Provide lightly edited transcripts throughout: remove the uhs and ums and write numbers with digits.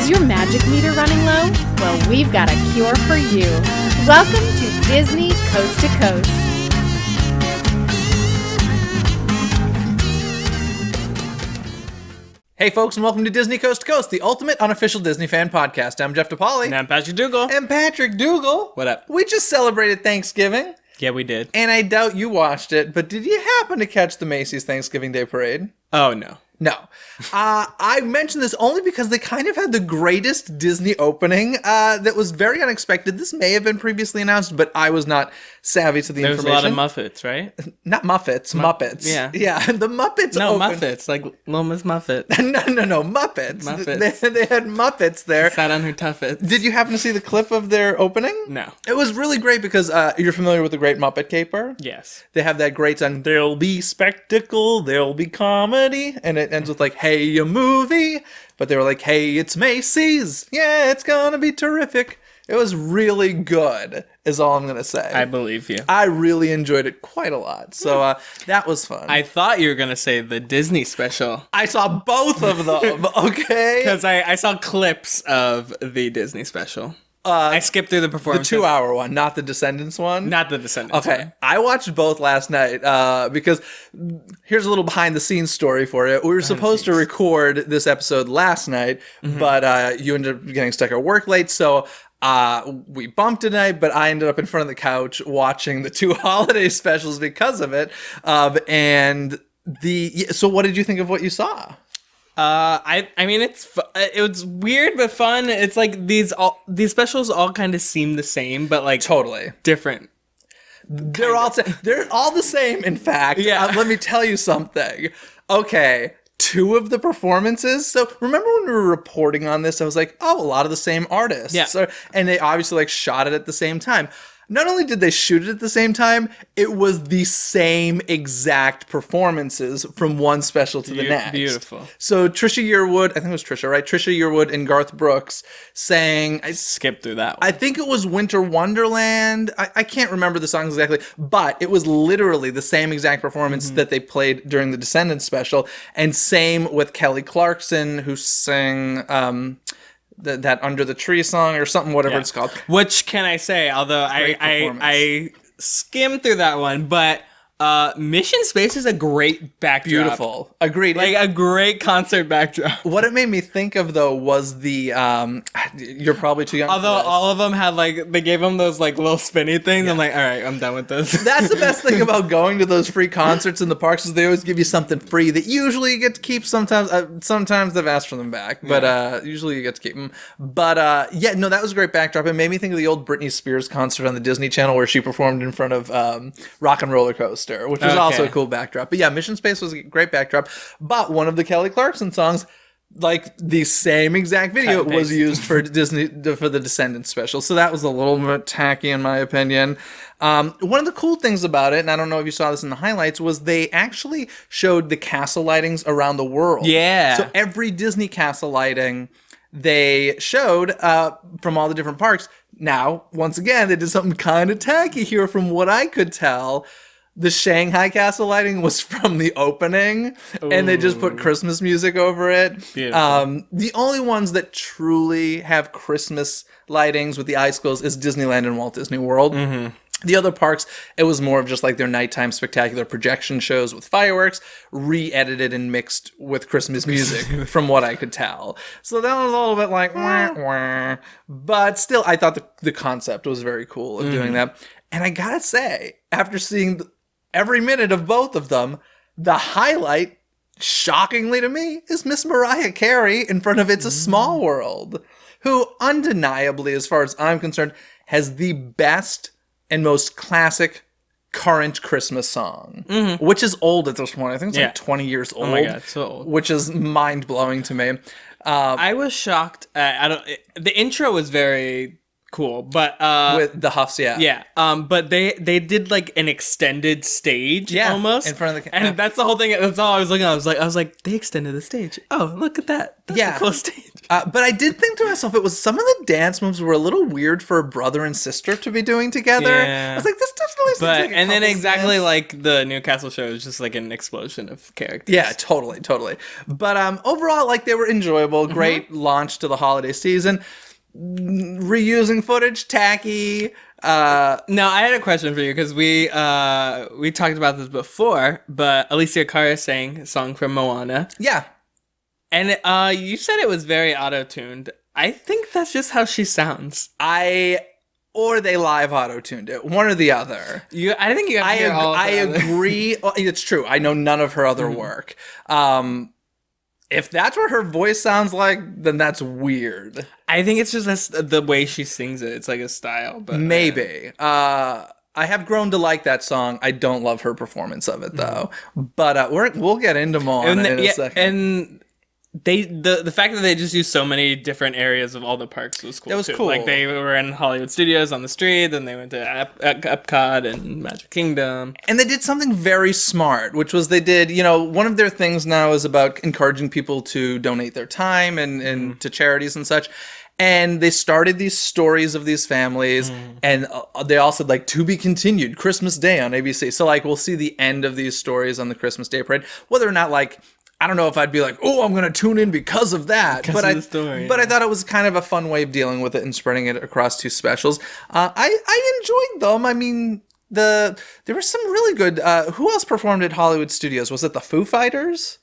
Is your magic meter running low? Well, we've got a cure for you. Welcome to Disney Coast to Coast. Hey folks, and welcome to Disney Coast to Coast, the ultimate unofficial Disney fan podcast. I'm Jeff DePaoli. And I'm Patrick Dougal. And Patrick Dougal. What up? We just celebrated Thanksgiving. Yeah, we did. And I doubt you watched it, but did you happen to catch the Macy's Thanksgiving Day Parade? Oh, no. No. I mentioned this only because they kind of had the greatest Disney opening that was very unexpected. This may have been previously announced, but I was not savvy to the information. There was a lot of Muppets, right? Not Muppets, Muppets. Yeah. Yeah, the Muppets No, opened. Muppets, like Little Miss Muffet. No, Muppets. They had Muppets there. Sat on her tuffets. Did you happen to see the clip of their opening? No. It was really great because you're familiar with the Great Muppet Caper? Yes. They have that great song, there'll be spectacle, there'll be comedy, and it ends with like, hey, a movie, but they were like, hey, it's Macy's. Yeah, it's gonna be terrific. It was really good, is all I'm gonna say. I believe you. I really enjoyed it quite a lot, so that was fun. I thought you were going to say the Disney special. I saw both of them, okay? Because I saw clips of the Disney special. I skipped through the performance. The 2-hour one, not the Descendants one? Not the Descendants Okay, one. I watched both last night because here's a little behind-the-scenes story for you. We were supposed to record this episode last night, but you ended up getting stuck at work late, so we bumped tonight, but I ended up in front of the couch watching the 2 holiday specials because of it. So what did you think of what you saw? I mean it was weird but fun. It's like these specials all kind of seem the same, but like Totally different. They're all the same. In fact, Yeah. Let me tell you something. Okay, 2 of the performances. So remember when we were reporting on this, I was like, oh, a lot of the same artists. Yeah. And they obviously like shot it at the same time. Not only did they shoot it at the same time, it was the same exact performances from one special to the next. Beautiful. So Trisha Yearwood, I think it was Trisha, right? Trisha Yearwood and Garth Brooks sang. I Skip through that one. I think it was Winter Wonderland. I can't remember the songs exactly, but it was literally the same exact performance that they played during the Descendants special. And same with Kelly Clarkson, who sang that Under the Tree song or something, whatever it's called. Which can I say, although I skimmed through that one, but Mission Space is a great backdrop. Beautiful. Agreed. Like a great concert backdrop. What it made me think of, though, was the, you're probably too young Although for this. all of them had like, they gave them those like little spinny things. I'm like, all right, I'm done with this. That's the best thing about going to those free concerts in the parks is they always give you something free that usually you get to keep. Sometimes they've asked for them back, but usually you get to keep them. But yeah, no, that was a great backdrop. It made me think of the old Britney Spears concert on the Disney Channel where she performed in front of Rock and Roller Coaster, which was also a cool backdrop. But yeah, Mission Space was a great backdrop. But one of the Kelly Clarkson songs, like the same exact video, was used for Disney for the Descendants special. So that was a little bit tacky in my opinion. One of the cool things about it, and I don't know if you saw this in the highlights, was they actually showed the castle lightings around the world. Yeah. So every Disney castle lighting they showed from all the different parks. Now, once again, they did something kind of tacky here from what I could tell. The Shanghai castle lighting was from the opening, and they just put Christmas music over it. Beautiful. The only ones that truly have Christmas lightings with the icicles is Disneyland and Walt Disney World. The other parks, it was more of just like their nighttime spectacular projection shows with fireworks, re-edited and mixed with Christmas music, from what I could tell. So that was a little bit like, wah, wah. But still, I thought the concept was very cool of doing that. And I gotta say, after seeing every minute of both of them, the highlight, shockingly to me, is Miss Mariah Carey in front of It's a Small World, who undeniably, as far as I'm concerned, has the best and most classic current Christmas song, which is old at this point. I think it's like 20 years old. Oh my God, so old. Which is mind-blowing to me. I was shocked. The intro was very cool, but with the Huffs, but they did like an extended stage, almost in front of the, and that's the whole thing. That's all I was looking at. I was like, they extended the stage. Oh, look at that! That's a cool stage. But I did think to myself, it was some of the dance moves were a little weird for a brother and sister to be doing together. Yeah. I was like, this definitely seems like a and then couple's exactly dance. like the Newcastle show is just like an explosion of characters. Yeah, totally. But overall, like, they were enjoyable. Great launch to the holiday season. Reusing footage, tacky. No, I had a question for you because we talked about this before, but Alicia Cara sang a song from Moana. Yeah. And you said it was very auto-tuned. I think that's just how she sounds. Or they live auto-tuned it. One or the other. I think you have to hear all of I the other- agree. Well, it's true. I know none of her other work. If that's what her voice sounds like, then that's weird. I think it's just the way she sings it. It's like a style, but Maybe. I have grown to like that song. I don't love her performance of it, though. But we'll get into Moana in a second. And the fact that they just used so many different areas of all the parks was cool. That was too. cool. Like they were in Hollywood Studios on the street, then they went to Epcot and Magic Kingdom. And they did something very smart, which was they did, one of their things now is about encouraging people to donate their time and to charities and such. And they started these stories of these families, and they all said, like, to be continued, Christmas Day on ABC. So, like, we'll see the end of these stories on the Christmas Day parade. Whether or not, like, I don't know if I'd be like, oh, I'm going to tune in because of that. But I thought it was kind of a fun way of dealing with it and spreading it across two specials. I enjoyed them. I mean, there were some really good... who else performed at Hollywood Studios? Was it the Foo Fighters?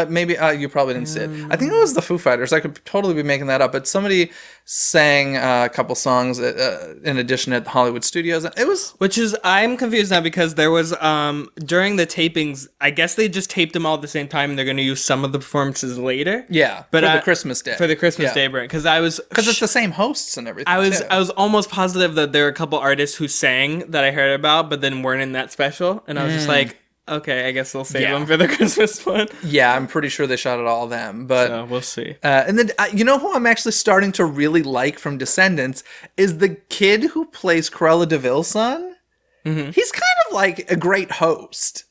Maybe you probably didn't see it. I think it was the Foo Fighters. I could totally be making that up, but somebody sang a couple songs in addition at Hollywood Studios. It was, I'm confused now because there was during the tapings. I guess they just taped them all at the same time, and they're going to use some of the performances later. Yeah, but for the Christmas Day. For the Christmas Day break, because it's the same hosts and everything. I was almost positive that there were a couple artists who sang that I heard about, but then weren't in that special, and I was just like, okay, I guess we'll save them for the Christmas one. Yeah, I'm pretty sure they shot it all them, but so we'll see. And then you know who I'm actually starting to really like from Descendants is the kid who plays Cruella de Vil's son. Mm-hmm. He's kind of like a great host.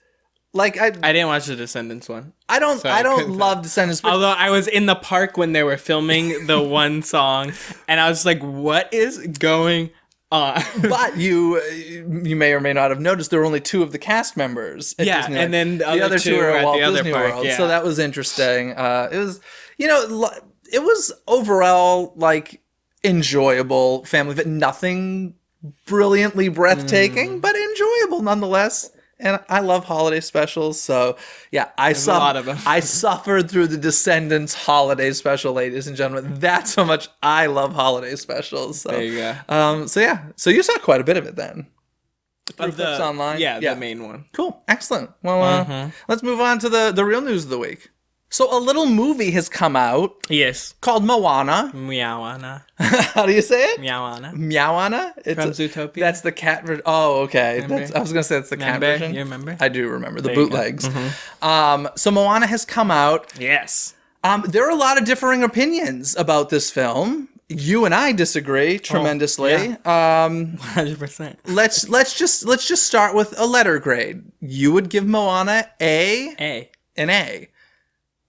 Like I didn't watch the Descendants one. I don't love Descendants. But although I was in the park when they were filming the one song, and I was like, what is going on? But you may or may not have noticed there were only two of the cast members at Disneyland. And then the other two were at Walt the other Disney park, World. So that was interesting. It was, it was overall like enjoyable family, but nothing brilliantly breathtaking, but enjoyable nonetheless. And I love holiday specials, so yeah, I suffered through the Descendants holiday special, ladies and gentlemen. That's how much I love holiday specials. So. There you go. So you saw quite a bit of it then. Of the online, the main one. Cool, excellent. Well, let's move on to the real news of the week. So a little movie has come out. Yes. Called Moana. Meowana. How do you say it? Meowana. Meowana? It's from Zootopia. That's the cat version. Oh, okay. I was going to say that's the cat version. You remember? I do remember. The bootlegs. So Moana has come out. Yes. There are a lot of differing opinions about this film. You and I disagree tremendously. 100%. Let's just start with a letter grade. You would give Moana an A.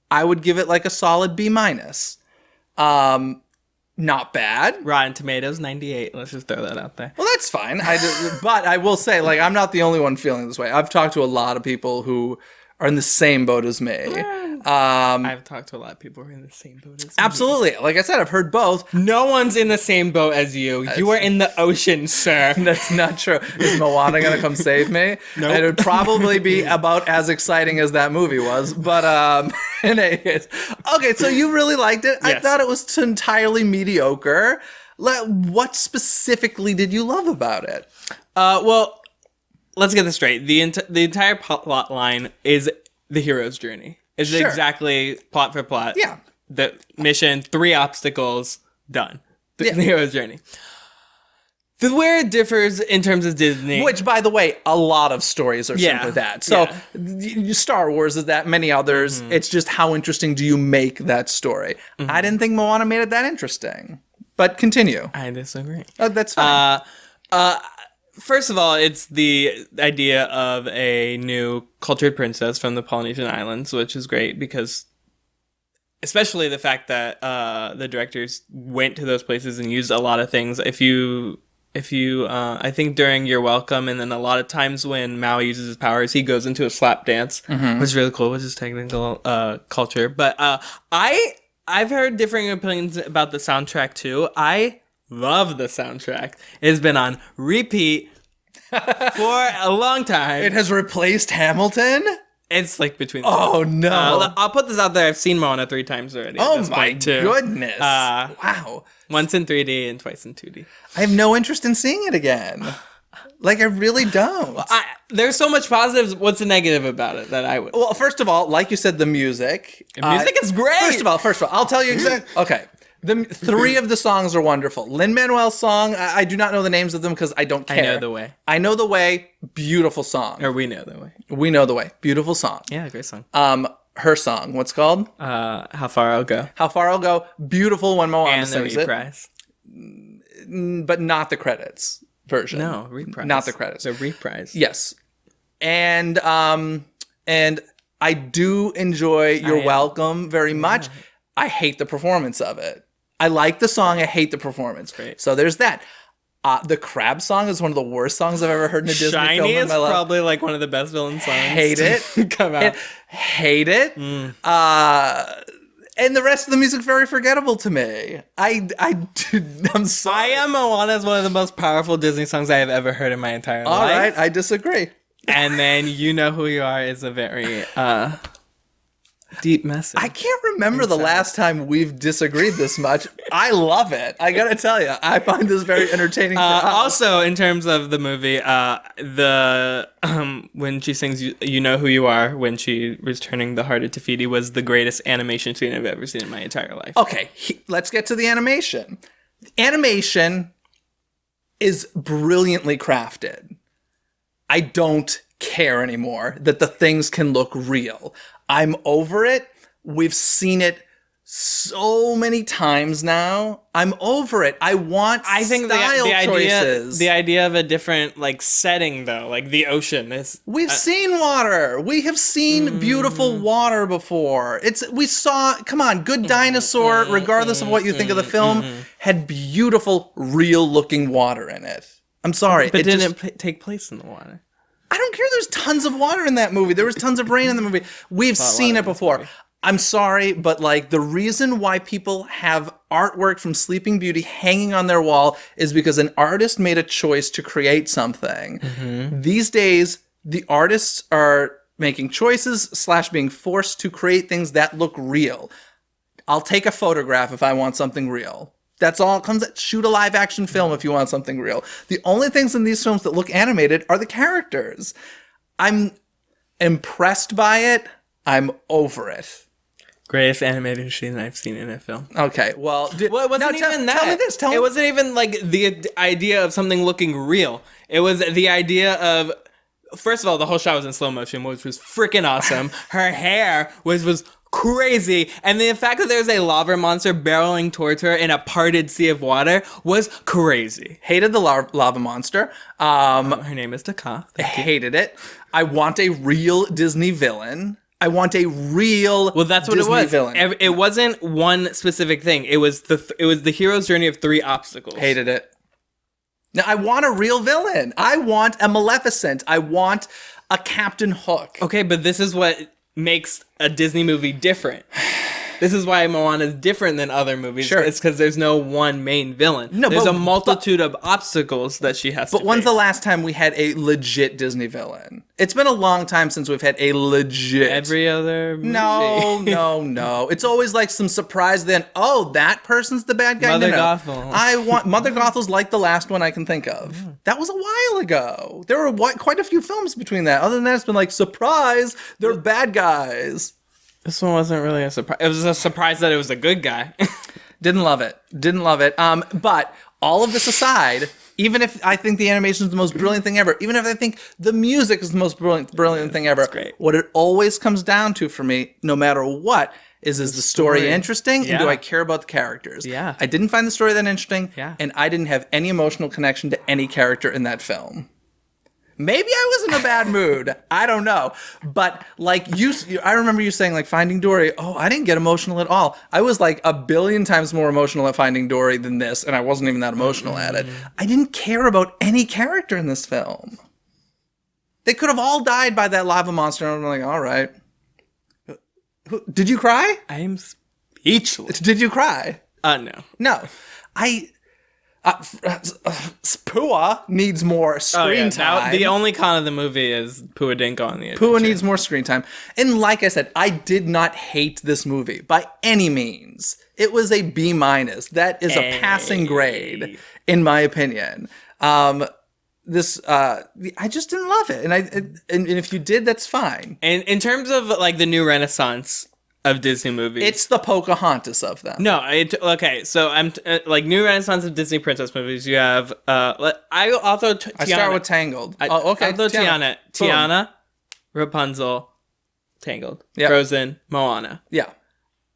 I would give it like a solid B-. Not bad. Rotten Tomatoes 98. Let's just throw that out there. Well, that's fine. But I will say, like, I'm not the only one feeling this way. I've talked to a lot of people who are in the same boat as me. I've talked to a lot of people who are in the same boat as me. Absolutely. Like I said, I've heard both. No one's in the same boat as you. You are in the ocean, sir. That's not true. Is Moana going to come save me? Nope. It would probably be about as exciting as that movie was. But, in any case. Okay, so you really liked it. Yes. I thought it was entirely mediocre. What specifically did you love about it? Well, let's get this straight. The entire plot line is the hero's journey. It's exactly plot for plot. Yeah. The mission, 3 obstacles, done. The hero's journey. Where it differs in terms of Disney. Which, by the way, a lot of stories are simply that. So, Star Wars is that, many others. It's just how interesting do you make that story. I didn't think Moana made it that interesting. But continue. I disagree. Oh, that's fine. First of all, it's the idea of a new cultured princess from the Polynesian Islands, which is great because especially the fact that the directors went to those places and used a lot of things. If you I think during You're Welcome, and then a lot of times when Mao uses his powers, he goes into a slap dance, which is really cool, which is technical culture. But I've heard differing opinions about the soundtrack too. I love the soundtrack. It has been on repeat for a long time. It has replaced Hamilton? It's like between... Oh, no. I'll put this out there. I've seen Moana 3 times already. Oh, my goodness. Wow. Once in 3D and twice in 2D. I have no interest in seeing it again. Like, I really don't. There's so much positives. What's the negative about it that I would... Well, first of all, like you said, the music. The music is great! First of all, I'll tell you exactly... Okay. The 3 of the songs are wonderful. Lin-Manuel's song, I do not know the names of them because I don't care. I Know the Way. I Know the Way, beautiful song. Or We Know the Way. We Know the Way, beautiful song. Yeah, great song. Her song, what's called? How Far I'll Go. How Far I'll Go, beautiful when Moana sings it. And the reprise. But not the credits version. No, reprise. Not the credits. The reprise. Yes. And I do enjoy You're Welcome very much. I hate the performance of it. I like the song. I hate the performance. Great. So there's that. The Crab song is one of the worst songs I've ever heard in a Disney Shiny film in my life. is probably like one of the best villain songs. Hate it. Come out. Hate it. And the rest of the music's very forgettable to me. I'm sorry. I Am Moana is one of the most powerful Disney songs I have ever heard in my entire life. All right, I disagree. And then You Know Who You Are is a very deep message. I can't remember the last time we've disagreed this much. I love it. I gotta tell you, I find this very entertaining. Also, in terms of the movie, when she sings "You Know Who You Are" when she was turning the heart of Te Fiti was the greatest animation scene I've ever seen in my entire life. Okay, let's get to the animation. Animation is brilliantly crafted. I don't care anymore that the things can look real. I'm over it. We've seen it so many times now. I'm over it. I want choices. The idea of a different like setting though, like the ocean is. We've seen water. We have seen beautiful water before. Come on, Good Dinosaur, regardless of what you think of the film, had beautiful, real-looking water in it. I'm sorry. But didn't take place in the water. I don't care. There's tons of water in that movie. There was tons of rain in the movie. We've seen it before. I'm sorry, but like the reason why people have artwork from Sleeping Beauty hanging on their wall is because an artist made a choice to create something. These days, the artists are making choices / being forced to create things that look real. I'll take a photograph if I want something real. That's all it comes at. Shoot a live action film if you want something real. The only things in these films that look animated are the characters. I'm impressed by it. I'm over it. Greatest animated scene I've seen in a film. Okay, well... It wasn't even that. Tell me this. It wasn't even like the idea of something looking real. It was the idea of... First of all, the whole shot was in slow motion, which was freaking awesome. Her hair was crazy, and the fact that there's a lava monster barreling towards her in a parted sea of water was crazy. Hated the lava monster. Her name is Taka. Hated it. I want a real Disney villain. I want a real that's what Disney it was. Villain. It wasn't one specific thing. It was the hero's journey of 3 obstacles. Hated it. Now I want a real villain. I want a Maleficent. I want a Captain Hook. Okay, but this is what makes a Disney movie different. This is why Moana is different than other movies. Sure. It's because there's no one main villain. No, there's a multitude of obstacles that she has to face. But when's the last time we had a legit Disney villain? It's been a long time since we've had a legit... Every other movie. No. It's always like some surprise then, oh, that person's the bad guy? Mother No. Gothel. Mother Gothel's like the last one I can think of. Yeah. That was a while ago. There were quite a few films between that. Other than that, it's been like, surprise, they're bad guys. This one wasn't really a surprise. It was a surprise that it was a good guy. Didn't love it. But all of this aside, even if I think the animation is the most brilliant thing ever, even if I think the music is the most brilliant thing ever, great. What it always comes down to for me, no matter what, is the story interesting and do I care about the characters? Yeah. I didn't find the story that interesting, Yeah. and I didn't have any emotional connection to any character in that film. Maybe I was in a bad mood. I don't know. But like I remember you saying like Finding Dory. Oh, I didn't get emotional at all. I was like a billion times more emotional at Finding Dory than this, and I wasn't even that emotional at it. I didn't care about any character in this film. They could have all died by that lava monster, and I'm like, all right. Did you cry? I am speechless. Did you cry? No. No. Pua needs more screen time. Now, the only con of the movie is Pua didn't go on the adventure. Pua needs more screen time. And like I said, I did not hate this movie by any means. It was a B-. That is a passing grade, in my opinion. I just didn't love it. And if you did, that's fine. And in terms of like the new renaissance of Disney movies, it's the Pocahontas of them. No, okay. So I'm like new renaissance of Disney princess movies. You have I also Tiana. I start with Tangled. Okay. I'll throw Tiana, Rapunzel, Tangled, yep. Frozen, Moana. Yeah.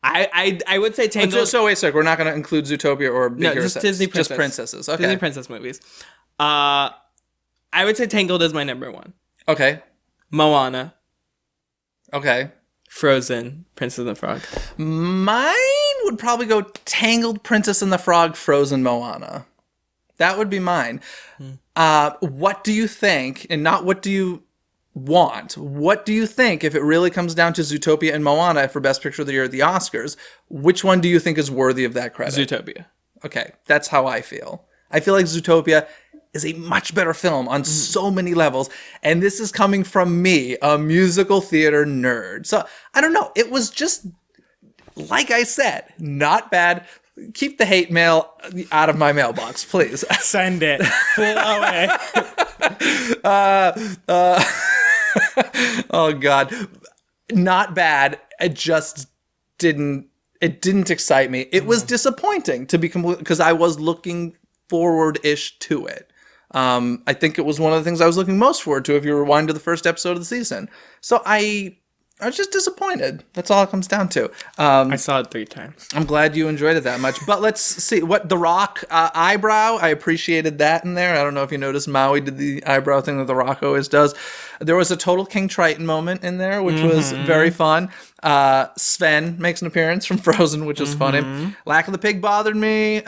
I would say Tangled. So wait a sec. We're not going to include Zootopia or Big Hero just Disney princess. Just princesses. Okay. Disney princess movies. I would say Tangled is my number one. Okay. Moana. Okay. Frozen, Princess and the Frog. Mine would probably go Tangled, Princess and the Frog, Frozen, Moana. That would be mine. What do you think, and not what do you want, what do you think if it really comes down to Zootopia and Moana for Best Picture of the Year at the Oscars? Which one do you think is worthy of that credit? Zootopia. Okay, that's how I feel. I feel like Zootopia is a much better film on so many levels. And this is coming from me, a musical theater nerd. So, I don't know. It was just, like I said, not bad. Keep the hate mail out of my mailbox, please. Send it. Pull away. Oh, God. Not bad. It just didn't excite me. It was disappointing, to be complete, because I was looking forward-ish to it. I think it was one of the things I was looking most forward to if you rewind to the first episode of the season. So I was just disappointed. That's all it comes down to. I saw it 3 times. I'm glad you enjoyed it that much. But let's see. What The Rock eyebrow, I appreciated that in there. I don't know if you noticed Maui did the eyebrow thing that The Rock always does. There was a total King Triton moment in there, which was very fun. Sven makes an appearance from Frozen, which is funny. Lack of the Pig bothered me.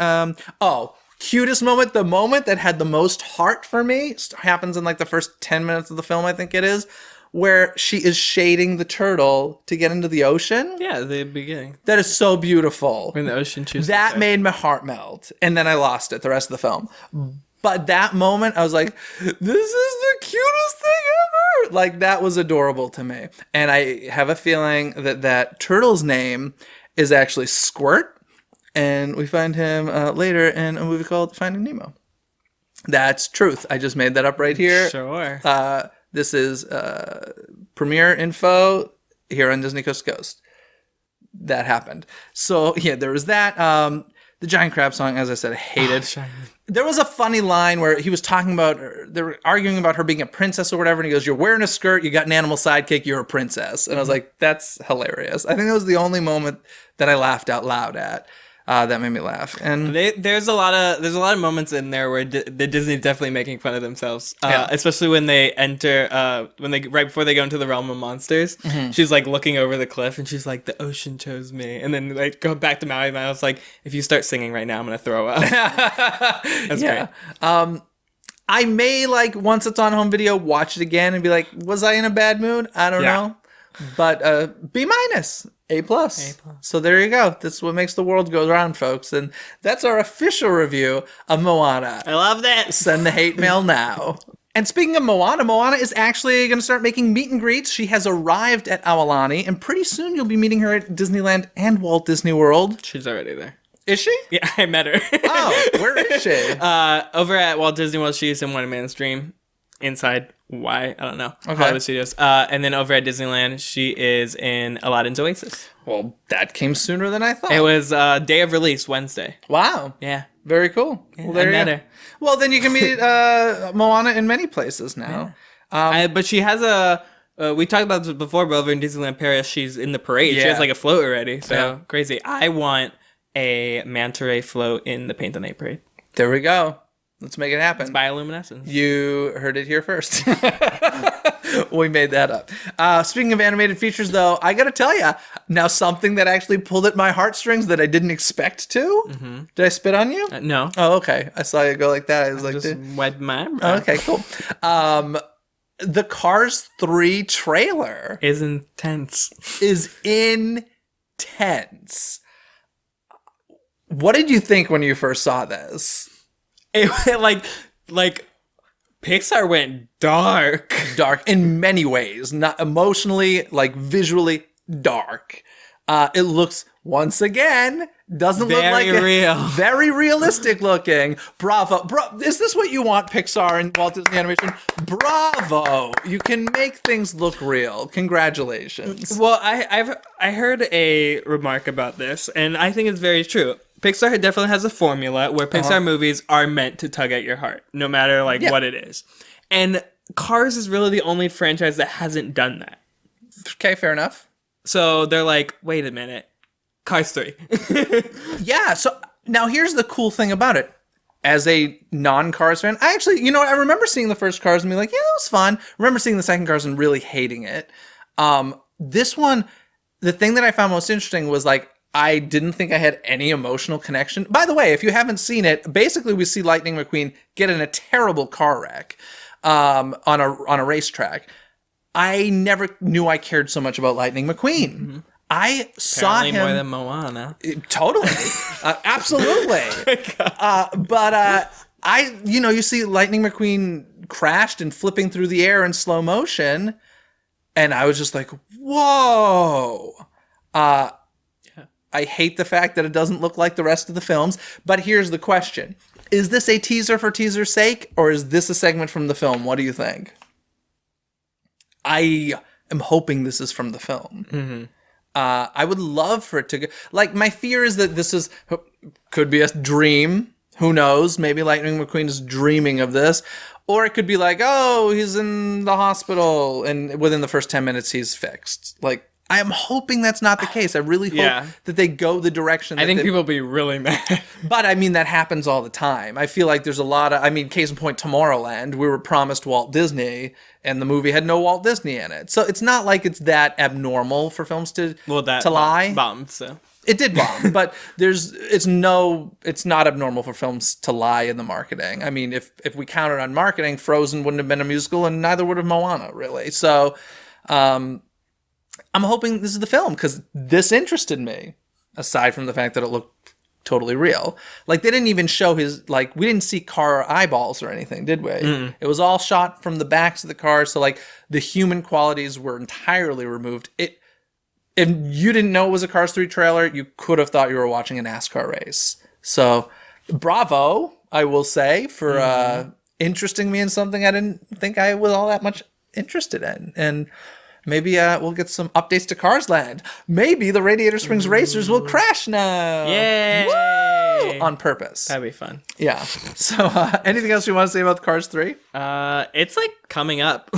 Cutest moment, the moment that had the most heart for me, happens in like the first 10 minutes of the film, I think it is, where she is shading the turtle to get into the ocean. Yeah, the beginning. That is so beautiful. When the ocean chooses. That made my heart melt. And then I lost it the rest of the film. But that moment, I was like, this is the cutest thing ever. Like, that was adorable to me. And I have a feeling that turtle's name is actually Squirt. And we find him later in a movie called Finding Nemo. That's truth. I just made that up right here. Sure. This is premiere info here on Disney Coast to Coast. That happened. So, yeah, there was that. The Giant Crab song, as I said, I hated. There was a funny line where he was talking about, they were arguing about her being a princess or whatever, and he goes, you're wearing a skirt, you got an animal sidekick, you're a princess. And I was like, that's hilarious. I think that was the only moment that I laughed out loud at. That made me laugh. And there's a lot of moments in there where the Disney's definitely making fun of themselves, especially when they enter right before they go into the realm of monsters. She's like looking over the cliff and she's like, the ocean chose me, and then like go back to Maui, and I was like, if you start singing right now, I'm gonna throw up. That's great. I may, like, once it's on home video, watch it again and be like, was I in a bad mood? I don't know. But B-, A+. So there you go. That's what makes the world go around, folks. And that's our official review of Moana. I love that. Send the hate mail now. And speaking of Moana, Moana is actually going to start making meet and greets. She has arrived at Aulani, and pretty soon you'll be meeting her at Disneyland and Walt Disney World. She's already there. Is she? Yeah, I met her. Oh, where is she? Over at Walt Disney World, she's in One Man's Dream. Inside, why? I don't know. Okay. Hollywood Studios. And then over at Disneyland, she is in Aladdin's Oasis. Well, that came sooner than I thought. It was day of release, Wednesday. Wow. Yeah. Very cool. Yeah, well, there I met you go. her. Well, then you can meet Moana in many places now. Yeah. But she has a... we talked about this before, but over in Disneyland Paris, she's in the parade. Yeah. She has like a float already. So crazy. I want a manta ray float in the Paint the Night parade. There we go. Let's make it happen. Bioluminescence. You heard it here first. We made that up. Speaking of animated features, though, I got to tell you, now something that actually pulled at my heartstrings that I didn't expect to. Mm-hmm. Did I spit on you? No. Oh, okay. I saw you go like that. I was like, just wiped my eyebrow. Okay, cool. The Cars 3 trailer is intense. What did you think when you first saw this? It went like Pixar went dark. Dark in many ways, not emotionally, like visually dark. It looks, once again, doesn't look like real. Very realistic looking. Bravo. Is this what you want, Pixar and Walt Disney Animation? Bravo. You can make things look real. Congratulations. Well, I heard a remark about this, and I think it's very true. Pixar definitely has a formula where Pixar movies are meant to tug at your heart, no matter what it is. And Cars is really the only franchise that hasn't done that. Okay, fair enough. So they're like, wait a minute, Cars 3. Yeah, so now here's the cool thing about it. As a non-Cars fan, I actually, I remember seeing the first Cars and being like, yeah, that was fun. I remember seeing the second Cars and really hating it. This one, the thing that I found most interesting was like, I didn't think I had any emotional connection. By the way, if you haven't seen it, basically we see Lightning McQueen get in a terrible car wreck on a racetrack. I never knew I cared so much about Lightning McQueen. Mm-hmm. I saw him more than Moana. Totally, absolutely. But you see Lightning McQueen crashed and flipping through the air in slow motion, and I was just like, whoa. I hate the fact that it doesn't look like the rest of the films, but here's the question. Is this a teaser for teaser's sake, or is this a segment from the film? What do you think? I am hoping this is from the film. Mm-hmm. I would love for it to go... Like, my fear is that this could be a dream. Who knows? Maybe Lightning McQueen is dreaming of this. Or it could be like, oh, he's in the hospital, and within the first 10 minutes, he's fixed. Like, I am hoping that's not the case. I really hope that they go the direction that I think people will be really mad. But, I mean, that happens all the time. I feel like there's a lot of... I mean, case in point, Tomorrowland, we were promised Walt Disney, and the movie had no Walt Disney in it. So it's not like it's that abnormal for films to lie. Bombed, so. It did bomb, but it's not abnormal for films to lie in the marketing. I mean, if we counted on marketing, Frozen wouldn't have been a musical, and neither would have Moana, really. So, I'm hoping this is the film, because this interested me, aside from the fact that it looked totally real. Like, they didn't even show we didn't see car eyeballs or anything, did we? Mm. It was all shot from the backs of the cars, so, like, the human qualities were entirely removed. If you didn't know it was a Cars 3 trailer, you could have thought you were watching a NASCAR race. So, bravo, I will say, for interesting me in something I didn't think I was all that much interested in. And... maybe we'll get some updates to Cars Land. Maybe the Radiator Springs Racers will crash now. Yay! Woo! On purpose. That'd be fun. Yeah. So, anything else you want to say about Cars 3? It's like coming up.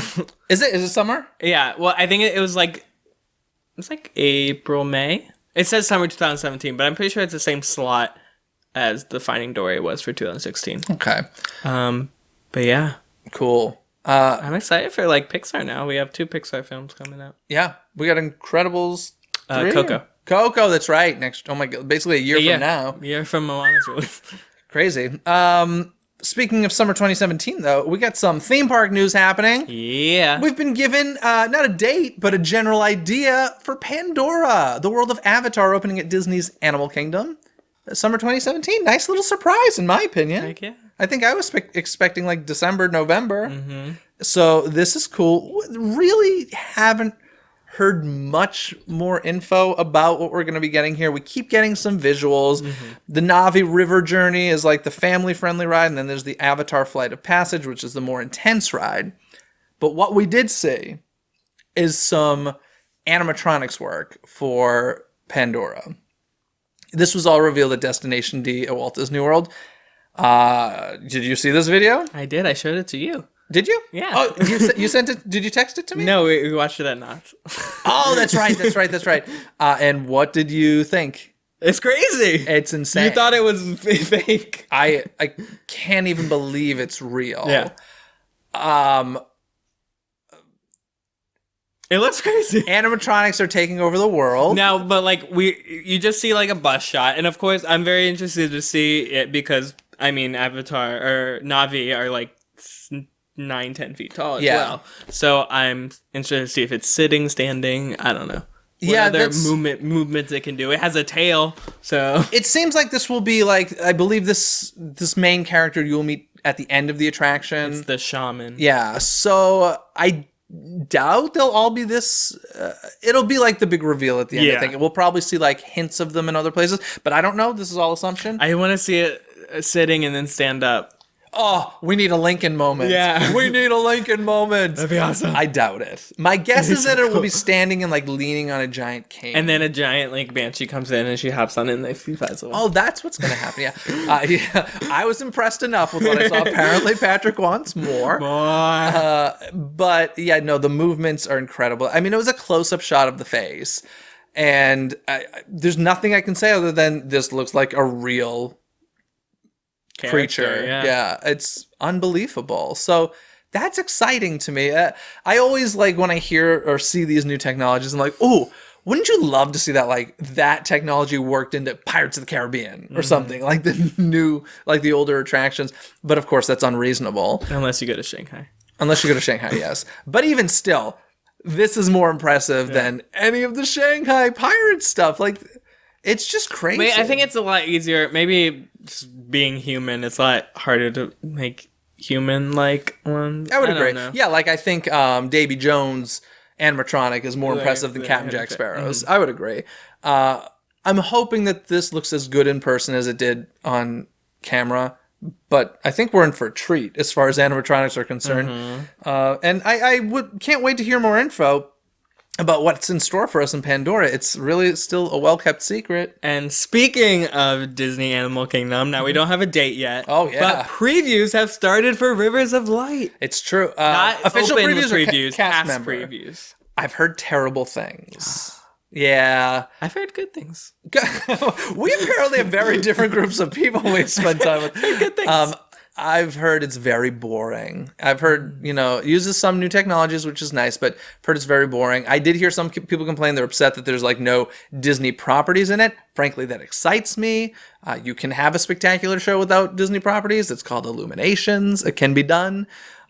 Is it summer? Yeah. Well, I think it's like April, May. It says summer 2017, but I'm pretty sure it's the same slot as the Finding Dory was for 2016. Okay. But yeah. Cool. I'm excited for Pixar now. We have 2 Pixar films coming out. Yeah, we got Incredibles 3. Coco, that's right. Next, oh my god, basically a year from now. A year from Moana's release. Crazy. Speaking of summer 2017, though, we got some theme park news happening. Yeah. We've been given not a date, but a general idea for Pandora, the world of Avatar opening at Disney's Animal Kingdom. Summer 2017. Nice little surprise, in my opinion. Heck yeah. I think I was expecting December, November. Mm-hmm. So this is cool. Really haven't heard much more info about what we're going to be getting here. We keep getting some visuals. Mm-hmm. The Navi River Journey is the family-friendly ride, and then there's the Avatar Flight of Passage, which is the more intense ride. But what we did see is some animatronics work for Pandora. This was all revealed at Destination D at Walt Disney World. Did you see this video? I did. I showed it to you. Did you? Yeah. Oh, you sent it? Did you text it to me? No, we watched it at Knott's. Oh, that's right. And what did you think? It's crazy. It's insane. You thought it was fake. I can't even believe it's real. Yeah. It looks crazy. Animatronics are taking over the world. Now, but like you just see like a bus shot, and of course I'm very interested to see it because I mean Avatar or Na'vi are like 9-10 feet tall as well. So I'm interested to see if it's sitting, standing. I don't know. What other movements it can do. It has a tail, so it seems like this will be like I believe this main character you will meet at the end of the attraction. It's the shaman. Yeah. So I doubt they'll all be this. It'll be like the big reveal at the end. I think we'll probably see like hints of them in other places, but I don't know. This is all assumption. I want to see it sitting and then stand up. Oh, we need a Lincoln moment. Yeah. We need a Lincoln moment. That'd be awesome. I doubt it. My guess is that it will be standing and like leaning on a giant cane. And then a giant like banshee comes in and she hops on it and she flies away. Oh, that's what's going to happen. Yeah. I was impressed enough with what I saw. Apparently, Patrick wants more. But yeah, no, the movements are incredible. I mean, it was a close-up shot of the face. And there's nothing I can say other than this looks like a real creature. Yeah, it's unbelievable. So that's exciting to me. I always like when I hear or see these new technologies, I'm like, oh, wouldn't you love to see that like that technology worked into Pirates of the Caribbean or something like the new, like the older attractions? But of course, that's unreasonable. Unless you go to Shanghai. Yes. But even still, this is more impressive than any of the Shanghai pirate stuff. Like, it's just crazy. I think it's a lot easier. Maybe just being human, it's a lot harder to make human-like ones. I would agree. Yeah, like I think Davy Jones' animatronic is more impressive than Captain Jack Sparrow's. I would agree. I'm hoping that this looks as good in person as it did on camera, but I think we're in for a treat as far as animatronics are concerned. And I can't wait to hear more info about what's in store for us in Pandora. It's really still a well-kept secret. And speaking of Disney Animal Kingdom, now we don't have a date yet. Oh, yeah. But previews have started for Rivers of Light. It's true. Not official open previews, cast member previews. I've heard terrible things. Yeah. I've heard good things. We apparently have very different groups of people we spend time with. Good things. I've heard it's very boring. I've heard, uses some new technologies, which is nice, but I've heard it's very boring. I did hear some people complain they're upset that there's like no Disney properties in it. Frankly, that excites me. You can have a spectacular show without Disney properties. It's called Illuminations. It can be done.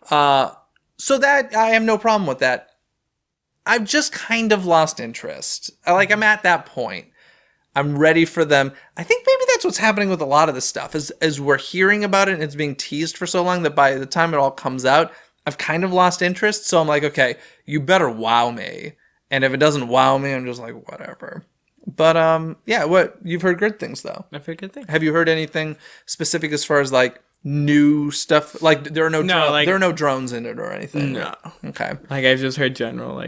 So that I have no problem with that. I've just kind of lost interest. I'm at that point. I'm ready for them. I think maybe that's what's happening with a lot of this stuff as we're hearing about it and it's being teased for so long that by the time it all comes out, I've kind of lost interest. So I'm like, okay, you better wow me. And if it doesn't wow me, I'm just like, whatever. But you've heard good things though. I've heard good things. Have you heard anything specific as far as like new stuff? Like there are there are no drones in it or anything. No. Okay. Like I've just heard general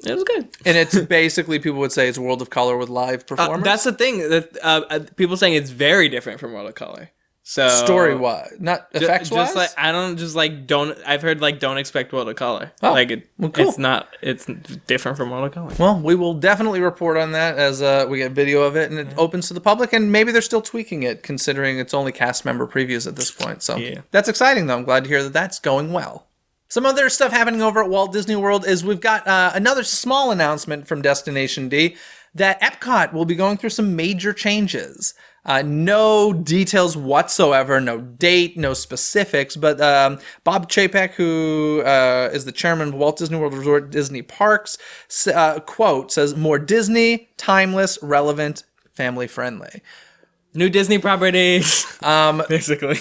it was good. And it's basically, people would say it's World of Color with live performers? That's the thing. That people saying it's very different from World of Color. So story-wise, not effects-wise? I've heard don't expect World of Color. Oh, cool. It's different from World of Color. Well, we will definitely report on that as we get video of it and it opens to the public, and maybe they're still tweaking it considering it's only cast member previews at this point. So that's exciting though. I'm glad to hear that that's going well. Some other stuff happening over at Walt Disney World is we've got another small announcement from Destination D that Epcot will be going through some major changes. No details whatsoever, no date, no specifics, but Bob Chapek, who is the chairman of Walt Disney World Resort Disney Parks, quote, says, more Disney, timeless, relevant, family-friendly. New Disney properties, basically.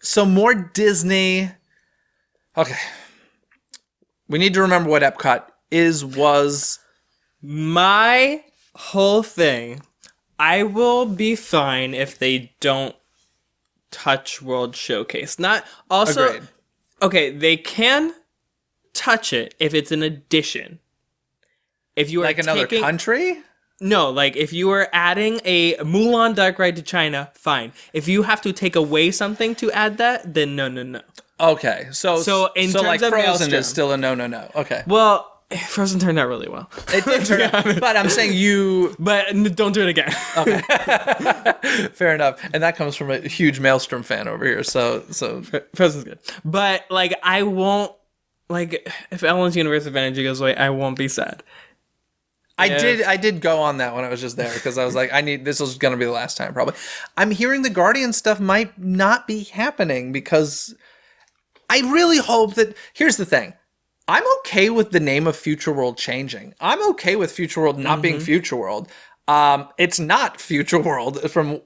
So more Disney. Okay. We need to remember what Epcot was. My whole thing, I will be fine if they don't touch World Showcase. Not also. Agreed. Okay, they can touch it if it's an addition. If you are another country? No, if you were adding a Mulan Dark Ride to China, fine. If you have to take away something to add that, then no. Okay, so in terms of Frozen Maelstrom is still a no. Okay. Well, Frozen turned out really well. It did turn out, but I'm saying you... But don't do it again. Okay. Fair enough. And that comes from a huge Maelstrom fan over here, so... Frozen's good. But, like, I won't... Like, if Ellen's Universe of Energy goes away, I won't be sad. I did go on that when I was just there because I was like, this was going to be the last time probably. I'm hearing the Guardian stuff might not be happening because I really hope that... Here's the thing. I'm okay with the name of Future World changing. I'm okay with Future World not being Future World. It's not Future World from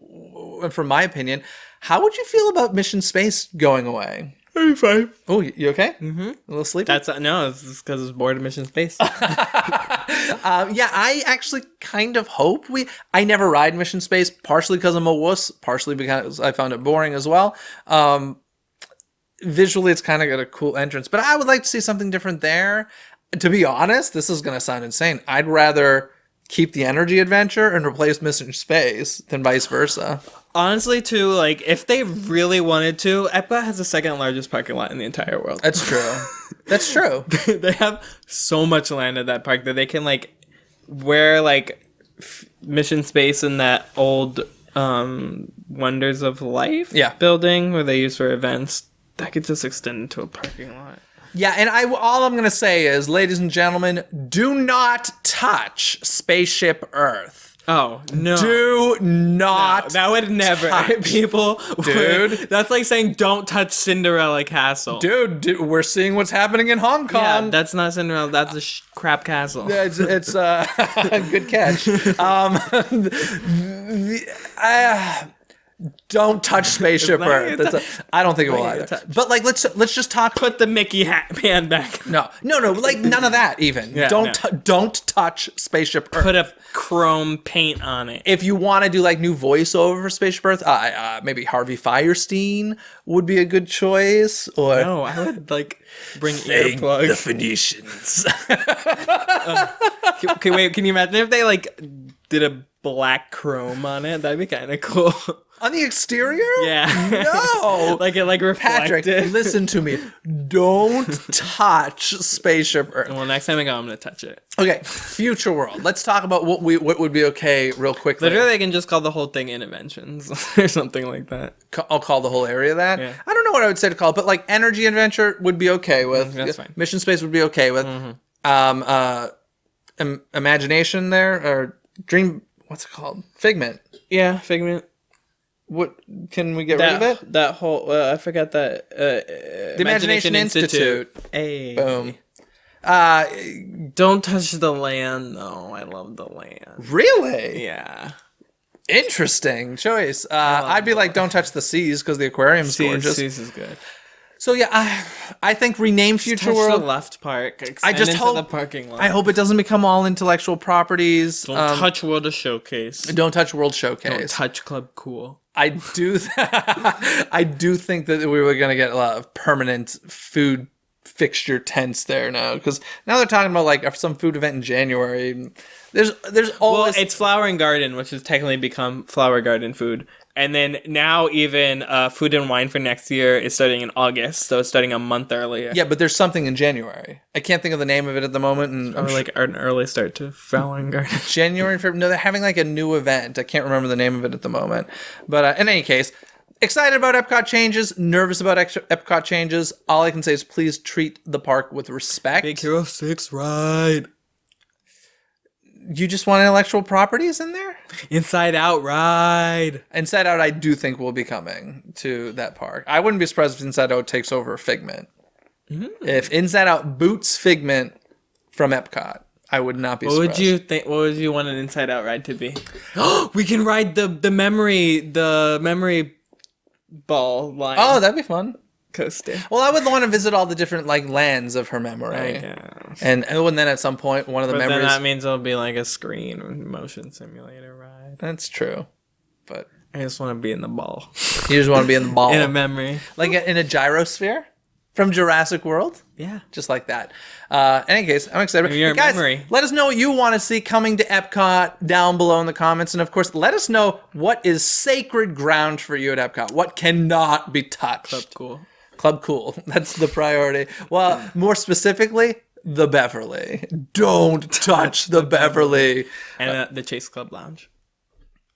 my opinion. How would you feel about Mission Space going away? I'm fine. Oh, you okay? Mm-hmm. A little sleepy? No, it's because it's bored of Mission Space. Yeah, I actually kind of hope I never ride Mission Space, partially because I'm a wuss, partially because I found it boring as well. Visually, it's kind of got a cool entrance, but I would like to see something different there. To be honest, this is going to sound insane. I'd rather keep the Energy Adventure and replace Mission Space than vice versa. Honestly, too, like, if they really wanted to, Epcot has the second largest parking lot in the entire world. That's true. That's true. They have so much land at that park that they can, like, where, like, Mission Space in that old Wonders of Life building where they use for events, that could just extend into a parking lot. Yeah, and all I'm going to say is, ladies and gentlemen, do not touch Spaceship Earth. Oh, no. Do not. No, that would never. People. Dude. That's like saying don't touch Cinderella Castle. Dude, we're seing what's happening in Hong Kong. Yeah, that's not Cinderella. That's a crap castle. Yeah, it's good catch. Don't touch Spaceship Earth. I don't think it will either. But like, let's just talk. Put the Mickey hand back. No. Like none of that. Even don't touch Spaceship Earth. Put a chrome paint on it. If you want to do like new voiceover for Spaceship Earth, maybe Harvey Firestein would be a good choice. Or no, I would like bring earplugs. The Phoenicians. Okay, wait. Can you imagine if they like did a black chrome on it? That'd be kind of cool. On the exterior? Yeah. No. Like it like reflected. Patrick, listen to me. Don't touch Spaceship Earth. Well, next time I go, I'm going to touch it. Okay, Future World. Let's talk about what would be okay real quickly. Literally, they can just call the whole thing Interventions or something like that. I'll call the whole area that? Yeah. I don't know what I would say to call it, but like Energy Adventure would be okay with. That's fine. Mission Space would be okay with. Imagination there, or Dream... What's it called? Figment. Yeah, Figment. What can we get rid of it? That whole I forgot that the Imagination Institute. Hey. Boom. Don't touch the land though. I love the land. Really? Yeah. Interesting choice. I'd be like, don't touch the seas because the aquarium's gorgeous. Seas is good. So yeah, I think rename Future World. The left park. I just hope the parking lot. I hope it doesn't become all intellectual properties. Don't touch World of Showcase. Don't touch World Showcase. Don't touch Club Cool. I do think that we were gonna get a lot of permanent food fixture tents there now, because now they're talking about like some food event in January. There's always it's Flower and Garden, which has technically become Flower Garden food. And then now even Food and Wine for next year is starting in August, so it's starting a month earlier. Yeah, but there's something in January. I can't think of the name of it at the moment. And or like an early start to Flower and Garden. January, February. No, they're having like a new event. I can't remember the name of it at the moment. But in any case, excited about Epcot changes, nervous about Epcot changes. All I can say is please treat the park with respect. Big Hero 6 ride. You just want intellectual properties in there? Inside Out ride. Inside Out, I do think will be coming to that park. I wouldn't be surprised if Inside Out takes over Figment. If Inside Out boots Figment from Epcot, I would not be surprised. What would you think? What would you want an Inside Out ride to be? We can ride the memory ball line. Oh, that'd be fun. Coaster. Well, I would want to visit all the different like lands of her memory. And then at some point, one of the memories. Then that means it'll be like a screen motion simulator ride. That's true, but I just want to be in the ball. You just want to be in the ball in a memory, like in a gyrosphere from Jurassic World. Yeah, just like that. In any case, I'm excited. Your guys, memory. Let us know what you want to see coming to Epcot down below in the comments, and of course, let us know what is sacred ground for you at Epcot. What cannot be touched. Club Cool. That's the priority. Well, more specifically, the Beverly. Don't touch the Beverly. And the Chase Club Lounge.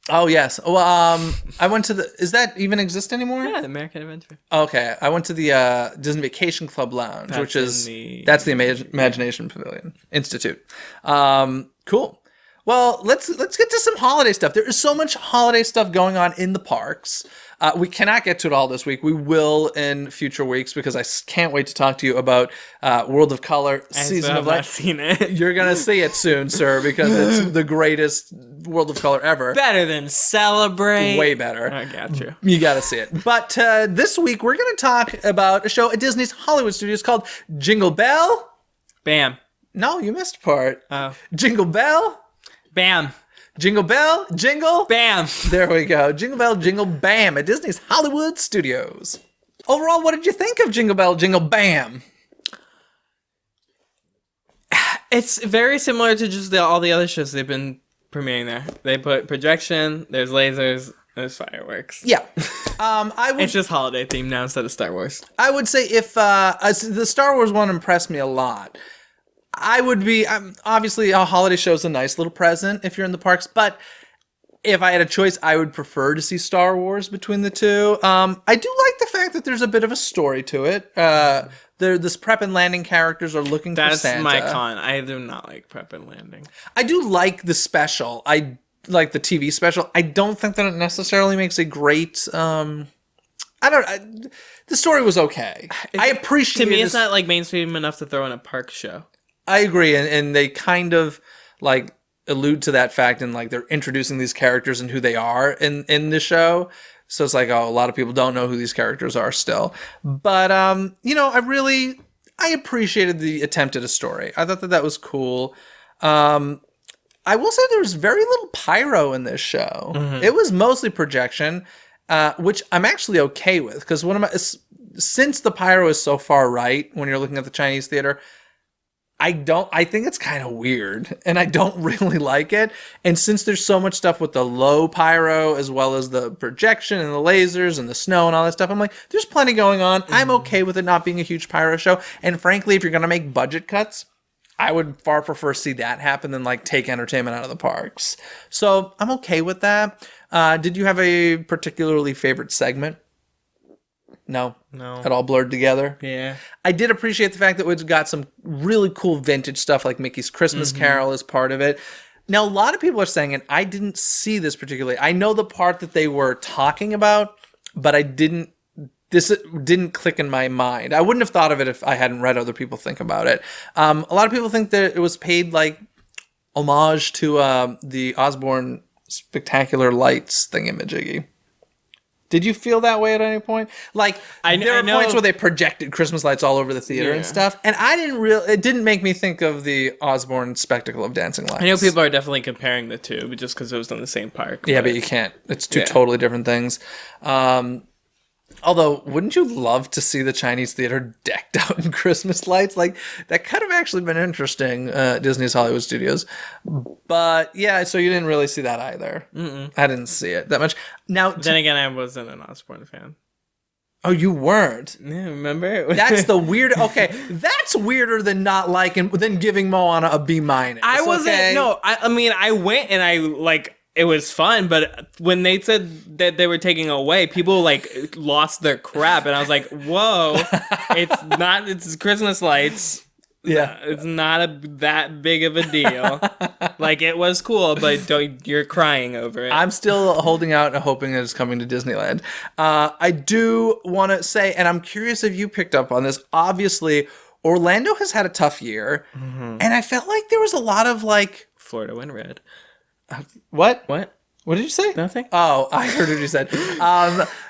Oh, yes. Well, I went to the... Is that even exist anymore? Yeah, the American Adventure. Okay. I went to the Disney Vacation Club Lounge, which is... That's the Imagination Pavilion Institute. Cool. Well, let's get to some holiday stuff. There is so much holiday stuff going on in the parks. We cannot get to it all this week. We will in future weeks because I can't wait to talk to you about World of Color Season of Light. I've not seen it. You're going to see it soon, sir, because it's the greatest World of Color ever. Better than Celebrate. Way better. I got you. You got to see it. But this week, we're going to talk about a show at Disney's Hollywood Studios called Jingle Bell. Bam. No, you missed a part. Oh. Jingle Bell. Bam. Jingle Bell, Jingle Bam. There we go. Jingle Bell, Jingle Bam at Disney's Hollywood Studios. Overall, what did you think of Jingle Bell, Jingle Bam? It's very similar to just all the other shows they've been premiering there. They put projection, there's lasers, there's fireworks. Yeah. It's just holiday themed now instead of Star Wars. I would say if the Star Wars one impressed me a lot. I would be, obviously a holiday show is a nice little present if you're in the parks, but if I had a choice, I would prefer to see Star Wars between the two. I do like the fact that there's a bit of a story to it. This prep and landing characters are looking for Santa. That's my con. I do not like prep and landing. I do like the special. I like the TV special. I don't think that it necessarily makes a great... the story was okay. I appreciate it. To me, it's not like mainstream enough to throw in a park show. I agree, and they kind of like allude to that fact in like they're introducing these characters and who they are in the show. So it's like, oh, a lot of people don't know who these characters are still. But I appreciated the attempt at a story. I thought that was cool. I will say there was very little pyro in this show. Mm-hmm. It was mostly projection, which I'm actually okay with because since the pyro is so far right when you're looking at the Chinese theater. I think it's kind of weird and I don't really like it. And since there's so much stuff with the low pyro as well as the projection and the lasers and the snow and all that stuff, I'm like, there's plenty going on. I'm okay with it not being a huge pyro show. And frankly, if you're going to make budget cuts, I would far prefer see that happen than like take entertainment out of the parks. So I'm okay with that. Did you have a particularly favorite segment? No. It all blurred together. Yeah. I did appreciate the fact that we've got some really cool vintage stuff like Mickey's Christmas Carol as part of it. Now, a lot of people are saying, and I didn't see this particularly. I know the part that they were talking about, but this didn't click in my mind. I wouldn't have thought of it if I hadn't read other people think about it. A lot of people think that it was paid like homage to the Osborne Spectacular Lights thingamajiggy. Did you feel that way at any point? Like, there are points where they projected Christmas lights all over the theater and stuff, and it didn't make me think of the Osborne Spectacle of Dancing Lights. I know people are definitely comparing the two, but just because it was in the same park. Yeah, but you can't. It's two totally different things. Although, wouldn't you love to see the Chinese theater decked out in Christmas lights? Like, that could have actually been interesting, Disney's Hollywood Studios. But, yeah, so you didn't really see that either. Mm-mm. I didn't see it that much. Now, then again, I wasn't an Osborne fan. Oh, you weren't? Yeah, remember? That's the weird... Okay, that's weirder than not liking... than giving Moana a B-. I wasn't... Okay? No, I mean, I went and I, like... It was fun, but when they said that they were taking away, people like lost their crap, and I was like, "Whoa, it's Christmas lights. Yeah, it's not that big of a deal. Like it was cool, but you're crying over it." I'm still holding out and hoping that it's coming to Disneyland. I do want to say, and I'm curious if you picked up on this. Obviously, Orlando has had a tough year, and I felt like there was a lot of like Florida went red. What? What did you say? Nothing. Oh, I heard what you said.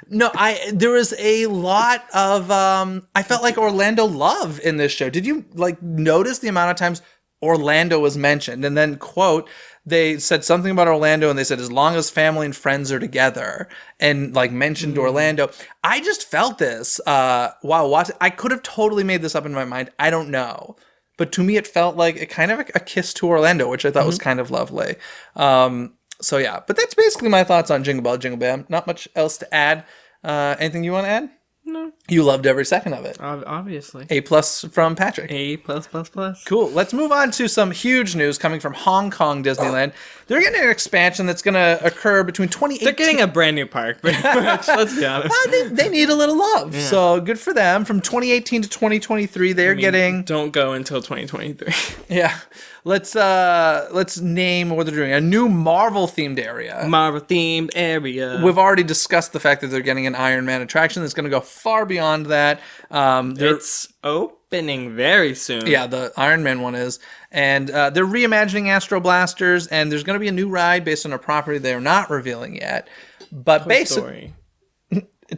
No, there was a lot of, I felt like Orlando love in this show. Did you like notice the amount of times Orlando was mentioned? And then quote, they said something about Orlando and they said, as long as family and friends are together and like mentioned Orlando. I just felt this, while watching. I could have totally made this up in my mind. I don't know. But to me, it felt like a kind of a kiss to Orlando, which I thought was kind of lovely. So yeah, but that's basically my thoughts on Jingle Bell, Jingle Bam. Not much else to add. Anything you want to add? No. You loved every second of it. Obviously. A+ from Patrick. A+++. Cool. Let's move on to some huge news coming from Hong Kong Disneyland. They're getting an expansion that's going to occur between 2018. They're getting a brand new park, pretty much. Let's be honest. They need a little love. Yeah. So good for them. From 2018 to 2023, they're getting... Don't go until 2023. Yeah. Let's name what they're doing. A new Marvel-themed area. Marvel-themed area. We've already discussed the fact that they're getting an Iron Man attraction that's going to go far beyond that. It's opening very soon. Yeah, the Iron Man one is. And they're reimagining Astro Blasters, and there's going to be a new ride based on a property they're not revealing yet. But basically...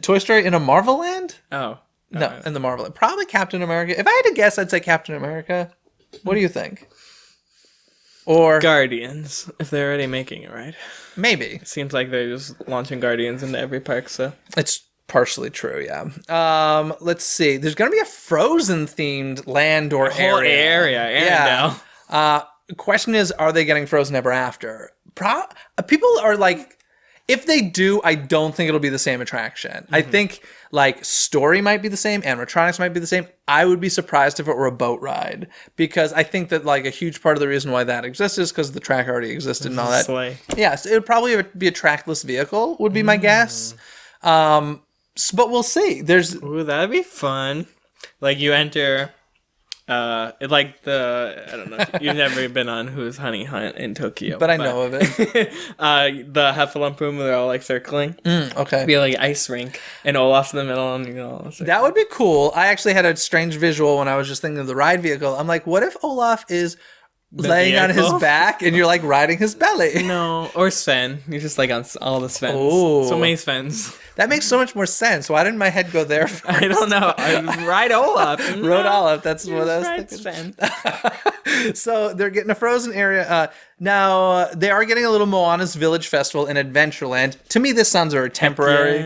Toy Story in a Marvel land? Oh. No, in the Marvel land. Probably Captain America. If I had to guess, I'd say Captain America. What do you think? Or Guardians, if they're already making it, right? Maybe. It seems like they're just launching Guardians into every park, so... It's partially true, yeah. Let's see. There's going to be a Frozen-themed land or area. Whole area, yeah. Question is, are they getting Frozen Ever After? People are like... If they do, I don't think it'll be the same attraction. Mm-hmm. I think, like, story might be the same, animatronics might be the same. I would be surprised if it were a boat ride. Because I think that, like, a huge part of the reason why that exists is because the track already existed and all that. Sleigh. Yeah, so it would probably be a trackless vehicle, would be my guess. But we'll see. Ooh, that'd be fun. Like, you enter... I don't know. You've never been on Who's Honey Hunt in Tokyo. But I know of it. The Heffalump room where they're all like circling. Okay. Be like ice rink and Olaf's in the middle and that would be cool. I actually had a strange visual when I was just thinking of the ride vehicle. I'm like, what if Olaf is laying on his back and you're like riding his belly? No. Or Sven. You're just like on all the Svens. Ooh. So many Svens. That makes so much more sense. Why didn't my head go there first? I don't know. Ride Olaf. Rode Olaf. That's what I was thinking. So they're getting a Frozen area. Now, they are getting a little Moana's Village Festival in Adventureland. To me, this sounds very temporary.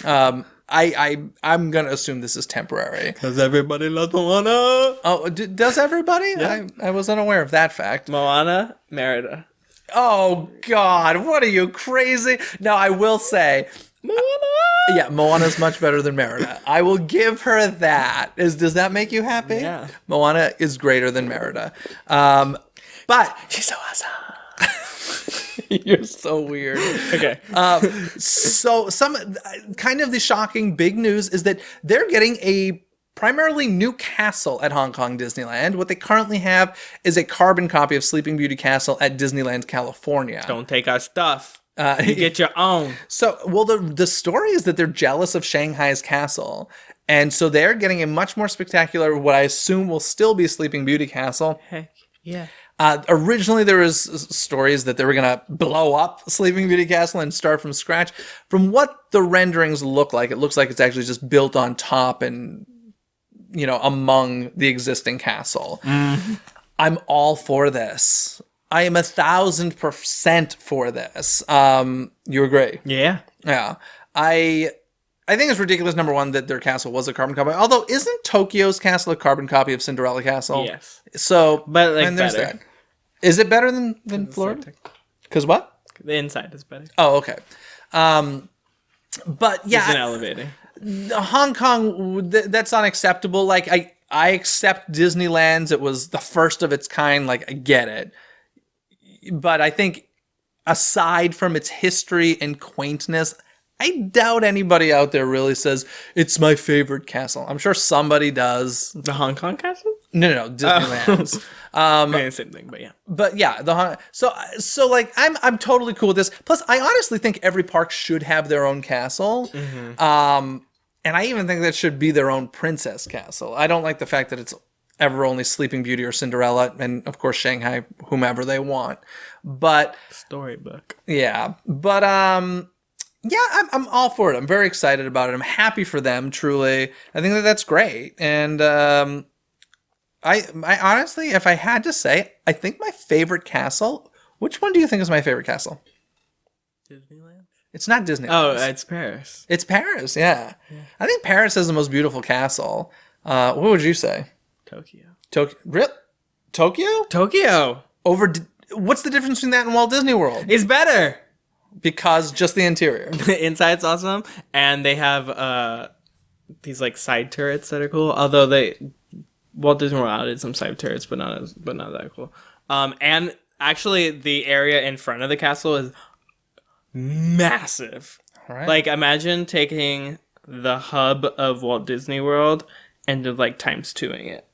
Yeah. I'm going to assume this is temporary. Because everybody loves Moana. Oh, does everybody? Yeah. I was unaware of that fact. Moana, Merida. Oh, God. What are you, crazy? No, I will say... Moana! Yeah, Moana's much better than Merida. I will give her that. Does that make you happy? Yeah. Moana is greater than Merida. But she's so awesome. You're so weird. Okay. So some kind of the shocking big news is that they're getting a primarily new castle at Hong Kong Disneyland. What they currently have is a carbon copy of Sleeping Beauty Castle at Disneyland, California. Don't take our stuff. You get your own. So, well, the story is that they're jealous of Shanghai's castle. And so they're getting a much more spectacular, what I assume will still be Sleeping Beauty Castle. Heck, yeah. Originally, there was stories that they were going to blow up Sleeping Beauty Castle and start from scratch. From what the renderings look like, it looks like it's actually just built on top and, among the existing castle. Mm. I'm all for this. I am 1,000% for this. You agree? Yeah. Yeah. I think it's ridiculous, number one, that their castle was a carbon copy. Although, isn't Tokyo's castle a carbon copy of Cinderella Castle? Yes. So, but like, and there's better. That. Is it better than Florida? Because what? The inside is better. Oh, okay. But yeah. It's an elevator. Hong Kong, that's unacceptable. Like, I accept Disneyland's. It was the first of its kind. Like, I get it. But I think aside from its history and quaintness, I doubt anybody out there really says, it's my favorite castle. I'm sure somebody does. The Hong Kong castle? No, Disneyland's. Okay, same thing, but yeah. But yeah, so like I'm totally cool with this. Plus, I honestly think every park should have their own castle. Mm-hmm. And I even think that should be their own princess castle. I don't like the fact that it's ever only Sleeping Beauty or Cinderella, and of course Shanghai, whomever they want. But storybook. Yeah. But yeah, I'm all for it. I'm very excited about it. I'm happy for them, truly. I think that's great. And I honestly, if I had to say, I think my favorite castle, which one do you think is my favorite castle? Disneyland? It's not Disneyland. Oh, it's Paris. It's Paris, yeah. I think Paris has the most beautiful castle. What would you say? Tokyo. Tokyo? Tokyo. What's the difference between that and Walt Disney World? It's better. Because just the interior. The inside's awesome. And they have these like side turrets that are cool. Although Walt Disney World added some side turrets, but not that cool. And actually, the area in front of the castle is massive. All right. Like, imagine taking the hub of Walt Disney World and just like times 2ing it.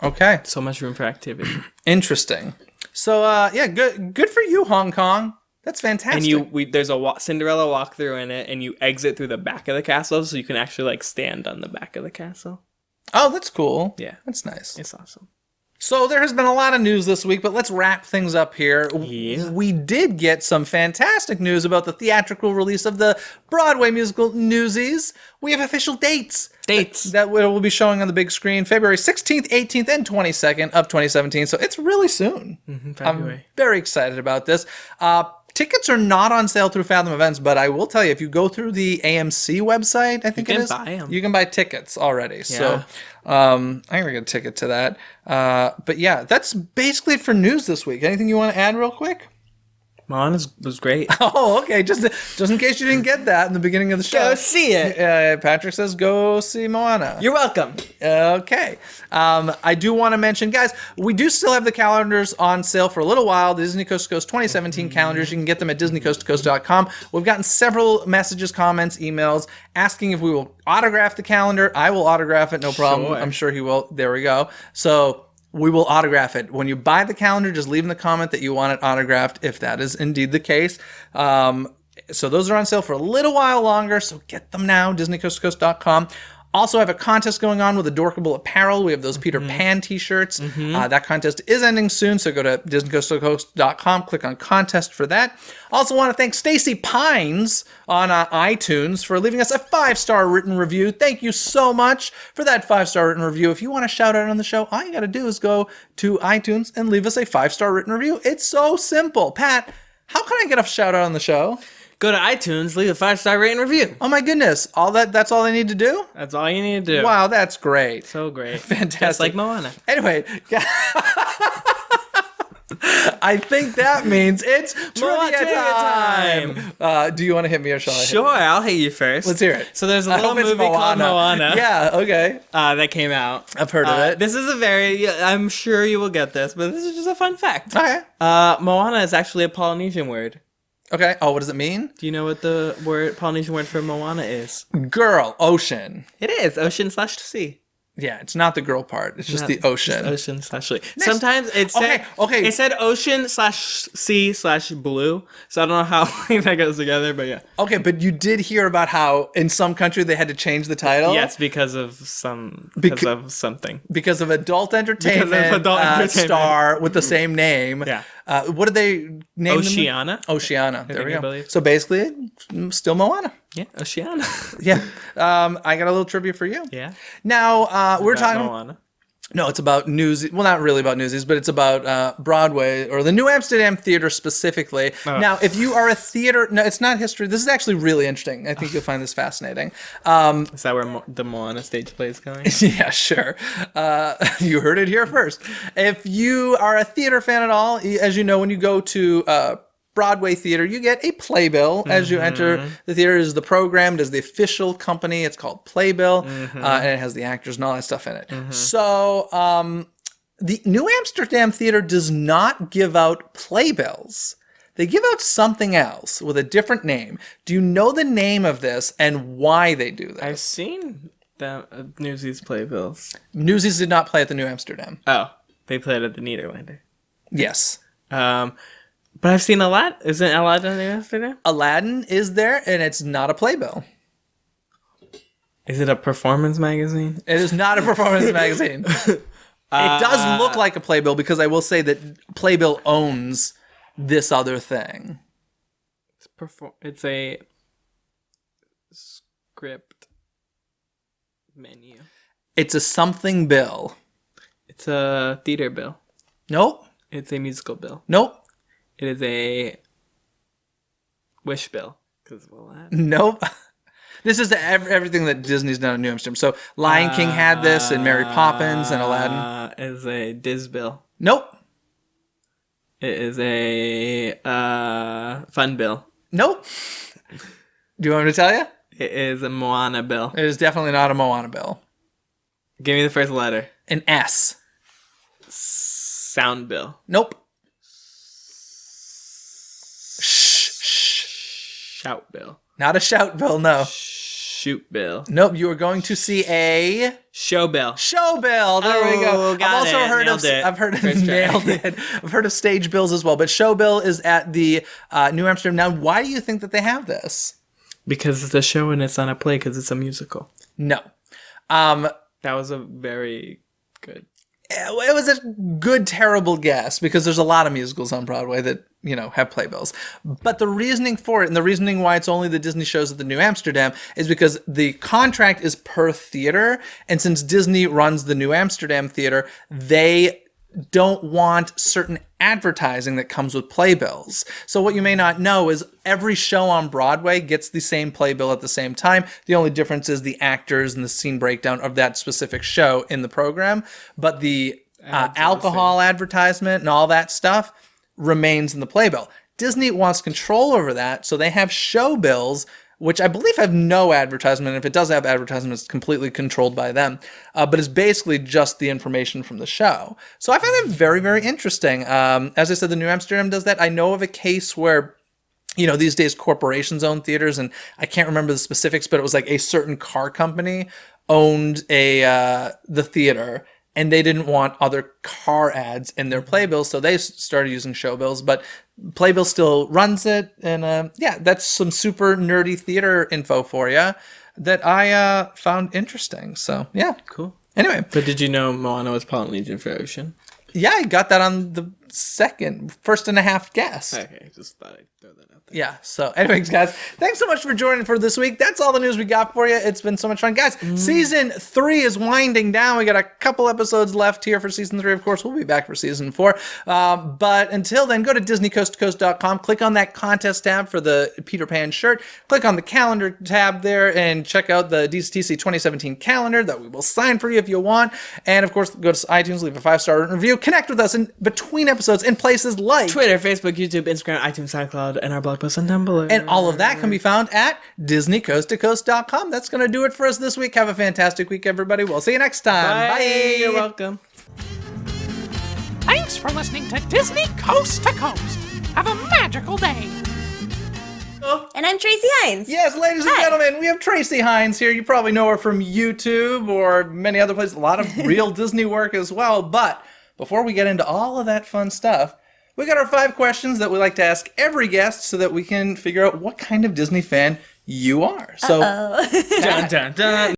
Okay. So much room for activity. Interesting. So, yeah, good for you, Hong Kong. That's fantastic. And there's a Cinderella walkthrough in it, and you exit through the back of the castle, so you can actually like stand on the back of the castle. Oh, that's cool. Yeah. That's nice. It's awesome. So there has been a lot of news this week, but let's wrap things up here. Yeah. We did get some fantastic news about the theatrical release of the Broadway musical Newsies. We have official dates. That will be showing on the big screen February 16th, 18th, and 22nd of 2017. So it's really soon. February. I'm very excited about this. Tickets are not on sale through Fathom Events, but I will tell you, if you go through the AMC website, I think it is, buy 'em. you can buy tickets already. Yeah. So I'm going to get a ticket to that. But yeah, that's basically it for news this week. Anything you want to add real quick? Moana was great. Oh, okay. Just in case you didn't get that in the beginning of the show. Go see it. Patrick says go see Moana. You're welcome. Okay. I do want to mention, guys, we do still have the calendars on sale for a little while. The Disney Coast to Coast 2017 calendars. You can get them at DisneyCoastToCoast.com. We've gotten several messages, comments, emails asking if we will autograph the calendar. I will autograph it. No problem. Sure. I'm sure he will. There we go. So we will autograph it. When you buy the calendar, just leave in the comment that you want it autographed, if that is indeed the case. So those are on sale for a little while longer, so get them now, DisneyCoastToCoast.com. Also have a contest going on with Adorkable Apparel. We have those Peter Pan t-shirts. That contest is ending soon, so go to DisneyCoastToCoast.com, click on contest for that. Also want to thank Stacy Pines on iTunes for leaving us a 5-star written review. Thank you so much for that 5-star written review. If you want to shout out on the show, all you got to do is go to iTunes and leave us a 5-star written review. It's so simple. Pat, how can I get a shout out on the show? Go to iTunes, leave a 5-star rating review. Oh my goodness. That's all I need to do? That's all you need to do. Wow, that's great. So great. Fantastic. Just like Moana. Anyway, I think that means it's trivia time. Do you want to hit me or shall I? Sure, I'll hit you first. Let's hear it. So there's a little movie called Moana. Yeah, okay. That came out. I've heard of it. This is I'm sure you will get this, but this is just a fun fact. Okay. Moana is actually a Polynesian word. Okay. Oh, what does it mean? Do you know what the Polynesian word for Moana is? Girl, ocean. It is ocean/sea. Yeah, it's not the girl part. It's just the ocean. Ocean/sea. Sometimes it said okay. It said ocean/sea/blue. So I don't know how that goes together, but yeah. Okay, but you did hear about how in some country they had to change the title? Yes, because of something. Because of adult entertainment, star with the same name. Yeah. What did they name Oceana? them? Oceana. There we go. Believe. So basically, still Moana. Yeah, Oceana. Yeah. I got a little trivia for you. Yeah. Now, we're talking... Moana. No, it's about Newsies. Well, not really about Newsies, but it's about Broadway, or the New Amsterdam Theater specifically. Oh. Now, if you are a theater... No, it's not history. This is actually really interesting. I think you'll find this fascinating. Is that where the Moana stage play is going? Yeah, sure. You heard it here first. If you are a theater fan at all, as you know, when you go to... Broadway theater, you get a playbill as you enter the theater. Is the program, it is the official company. It's called Playbill, and it has the actors and all that stuff in it. So the New Amsterdam Theater does not give out playbills. They give out something else with a different name. Do you know the name of this and why they do this? I've seen the Newsies playbills. Newsies did not play at the New Amsterdam. Oh, they played at the Nederlander. Yes. But I've seen Aladdin. Isn't Aladdin in Amsterdam? Aladdin is there, and it's not a playbill. Is it a performance magazine? It is not a performance magazine. It does look like a playbill because I will say that Playbill owns this other thing. It's a script menu. It's a something bill. It's a theater bill. Nope. It's a musical bill. Nope. It is a wish bill. Because of Aladdin. Nope. This is everything that Disney's done in New Amsterdam. So Lion King had this, and Mary Poppins, and Aladdin. It is a Diz bill. Nope. It is a fun bill. Nope. Do you want me to tell you? It is a Moana bill. It is definitely not a Moana bill. Give me the first letter. An S. Sound bill. Nope. Shout bill. Not a shout bill, no. Shoot bill. Nope, you are going to see a Show bill. show bill. There we go. Got it. Nailed it. I've heard of First try. nailed it. I've heard of stage bills as well, but show bill is at the New Amsterdam. Now, why do you think that they have this? Because it's a show and it's not a play because it's a musical. No. That was a very good. It was a good, terrible guess because there's a lot of musicals on Broadway that, have playbills. But the reasoning for it and the reasoning why it's only the Disney shows at the New Amsterdam is because the contract is per theater. And since Disney runs the New Amsterdam theater, they don't want certain advertising that comes with playbills. So what you may not know is every show on Broadway gets the same playbill at the same time. The only difference is the actors and the scene breakdown of that specific show in the program. But the alcohol advertisement and all that stuff remains in the playbill. Disney wants control over that, so they have show bills, which I believe have no advertisement. If it does have advertisement, it's completely controlled by them. But it's basically just the information from the show. So I find that very, very interesting. As I said, the New Amsterdam does that. I know of a case where, these days corporations own theaters, and I can't remember the specifics, but it was like a certain car company owned the theater, and they didn't want other car ads in their playbills, so they started using show bills. But Playbill still runs it, and that's some super nerdy theater info for you that I found interesting. So yeah, cool. Anyway, but did you know Moana was Polynesian for ocean? Yeah, I got that on the first and a half guess. Okay, just thought I'd throw that out there. Yeah, so anyways, guys, thanks so much for joining for this week. That's all the news we got for you. It's been so much fun. Guys, Season 3 is winding down. We got a couple episodes left here for Season 3. Of course, we'll be back for Season 4. But until then, go to DisneyCoastToCoast.com. Click on that contest tab for the Peter Pan shirt. Click on the calendar tab there and check out the DCTC 2017 calendar that we will sign for you if you want. And, of course, go to iTunes, leave a 5-star review. Connect with us in between episodes in places like Twitter, Facebook, YouTube, Instagram, iTunes, SoundCloud, and our blog post on Tumblr. And all of that can be found at DisneyCoastToCoast.com. That's going to do it for us this week. Have a fantastic week, everybody. We'll see you next time. Bye. You're welcome. Thanks for listening to Disney Coast to Coast. Have a magical day. And I'm Tracy Hines. Yes, ladies and gentlemen, we have Tracy Hines here. You probably know her from YouTube or many other places. A lot of real Disney work as well. But before we get into all of that fun stuff, we got our 5 questions that we like to ask every guest so that we can figure out what kind of Disney fan you are. So, Dun, dun, dun.